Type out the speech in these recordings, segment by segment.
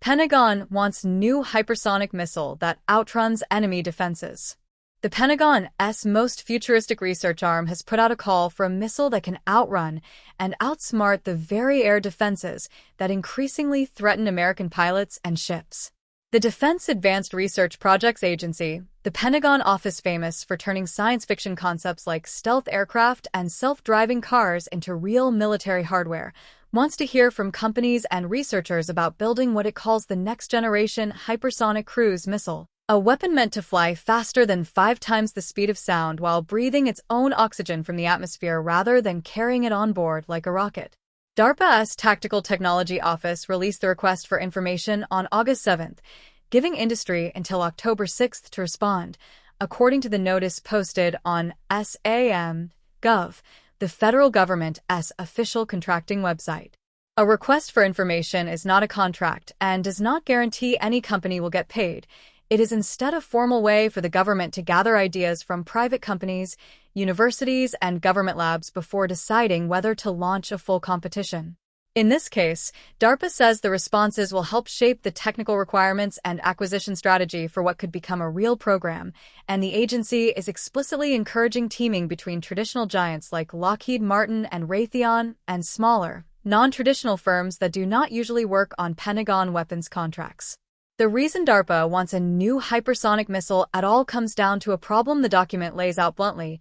Pentagon wants new hypersonic missile that outruns enemy defenses. The Pentagon's most futuristic research arm has put out a call for a missile that can outrun and outsmart the very air defenses that increasingly threaten American pilots and ships. The Defense Advanced Research Projects Agency, the Pentagon office famous for turning science fiction concepts like stealth aircraft and self-driving cars into real military hardware, wants to hear from companies and researchers about building what it calls the next-generation hypersonic cruise missile, a weapon meant to fly faster than 5 times the speed of sound while breathing its own oxygen from the atmosphere rather than carrying it on board like a rocket. DARPA's Tactical Technology Office released the request for information on August 7th, giving industry until October 6th to respond, according to the notice posted on SAM.gov, the federal government's official contracting website. A request for information is not a contract and does not guarantee any company will get paid. It is instead a formal way for the government to gather ideas from private companies, universities, and government labs before deciding whether to launch a full competition. In this case, DARPA says the responses will help shape the technical requirements and acquisition strategy for what could become a real program, and the agency is explicitly encouraging teaming between traditional giants like Lockheed Martin and Raytheon and smaller, non-traditional firms that do not usually work on Pentagon weapons contracts. The reason DARPA wants a new hypersonic missile at all comes down to a problem the document lays out bluntly.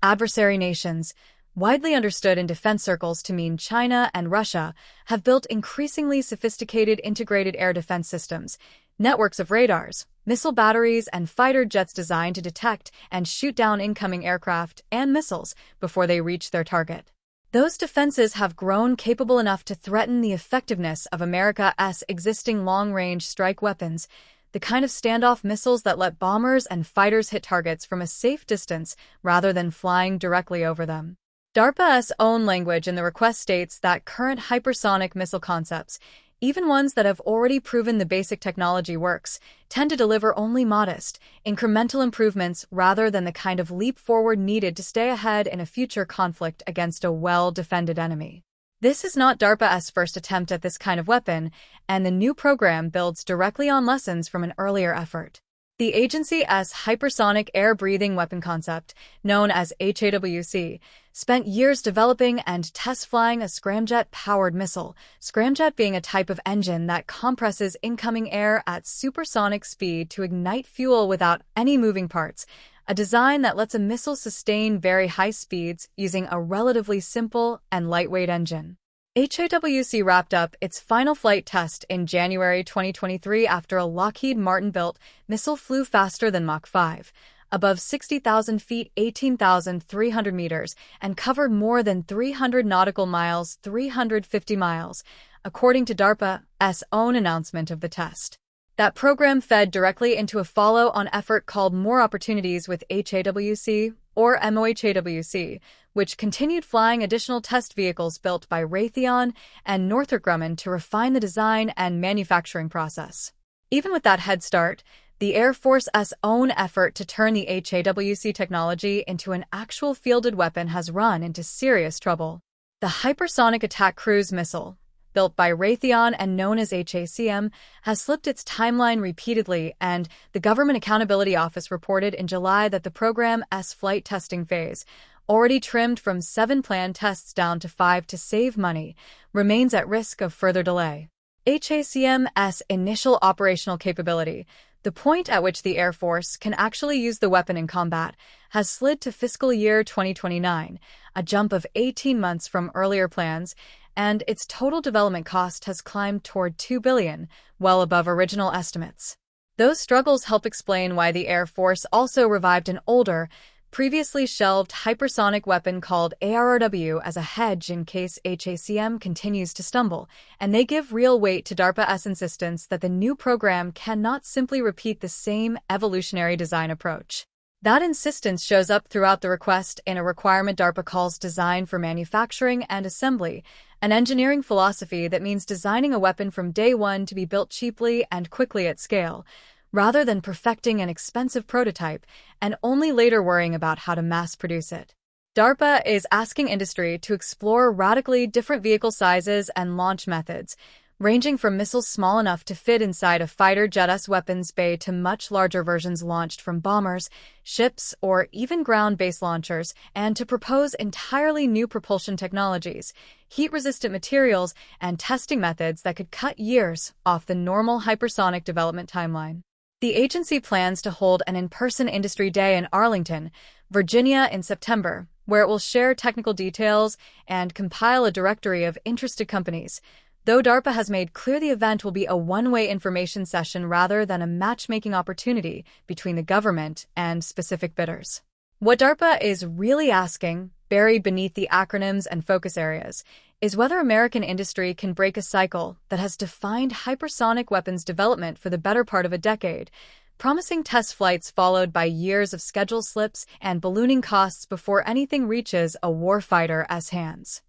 Adversary nations, widely understood in defense circles to mean China and Russia, have built increasingly sophisticated integrated air defense systems, networks of radars, missile batteries, and fighter jets designed to detect and shoot down incoming aircraft and missiles before they reach their target. Those defenses have grown capable enough to threaten the effectiveness of America's existing long-range strike weapons, the kind of standoff missiles that let bombers and fighters hit targets from a safe distance rather than flying directly over them. DARPA's own language in the request states that current hypersonic missile concepts, even ones that have already proven the basic technology works, tend to deliver only modest, incremental improvements rather than the kind of leap forward needed to stay ahead in a future conflict against a well-defended enemy. This is not DARPA's first attempt at this kind of weapon, and the new program builds directly on lessons from an earlier effort. The agency's hypersonic air-breathing weapon concept, known as HAWC, spent years developing and test-flying a scramjet-powered missile, scramjet being a type of engine that compresses incoming air at supersonic speed to ignite fuel without any moving parts, a design that lets a missile sustain very high speeds using a relatively simple and lightweight engine. HAWC wrapped up its final flight test in January 2023 after a Lockheed Martin-built missile flew faster than Mach 5, above 60,000 feet 18,300 meters, and covered more than 300 nautical miles 350 miles, according to DARPA's own announcement of the test. That program fed directly into a follow-on effort called More Opportunities with HAWC, or MOHAWC, which continued flying additional test vehicles built by Raytheon and Northrop Grumman to refine the design and manufacturing process. Even with that head start, the Air Force's own effort to turn the HAWC technology into an actual fielded weapon has run into serious trouble. The Hypersonic Attack Cruise Missile, built by Raytheon and known as HACM, has slipped its timeline repeatedly, and the Government Accountability Office reported in July that the program's flight testing phase, already trimmed from 7 planned tests down to 5 to save money, remains at risk of further delay. HACM's initial operational capability, the point at which the Air Force can actually use the weapon in combat, has slid to fiscal year 2029, a jump of 18 months from earlier plans, and its total development cost has climbed toward $2 billion, well above original estimates. Those struggles help explain why the Air Force also revived an older, previously shelved hypersonic weapon called ARRW as a hedge in case HACM continues to stumble, and they give real weight to DARPA's insistence that the new program cannot simply repeat the same evolutionary design approach. That insistence shows up throughout the request in a requirement DARPA calls Design for Manufacturing and Assembly, an engineering philosophy that means designing a weapon from day one to be built cheaply and quickly at scale, rather than perfecting an expensive prototype and only later worrying about how to mass produce it. DARPA is asking industry to explore radically different vehicle sizes and launch methods, ranging from missiles small enough to fit inside a fighter jet's weapons bay to much larger versions launched from bombers, ships, or even ground-based launchers, and to propose entirely new propulsion technologies, heat-resistant materials, and testing methods that could cut years off the normal hypersonic development timeline. The agency plans to hold an in-person industry day in Arlington, Virginia in September, where it will share technical details and compile a directory of interested companies, though DARPA has made clear the event will be a one-way information session rather than a matchmaking opportunity between the government and specific bidders. What DARPA is really asking, buried beneath the acronyms and focus areas, is whether American industry can break a cycle that has defined hypersonic weapons development for the better part of a decade, promising test flights followed by years of schedule slips and ballooning costs before anything reaches a warfighter's hands.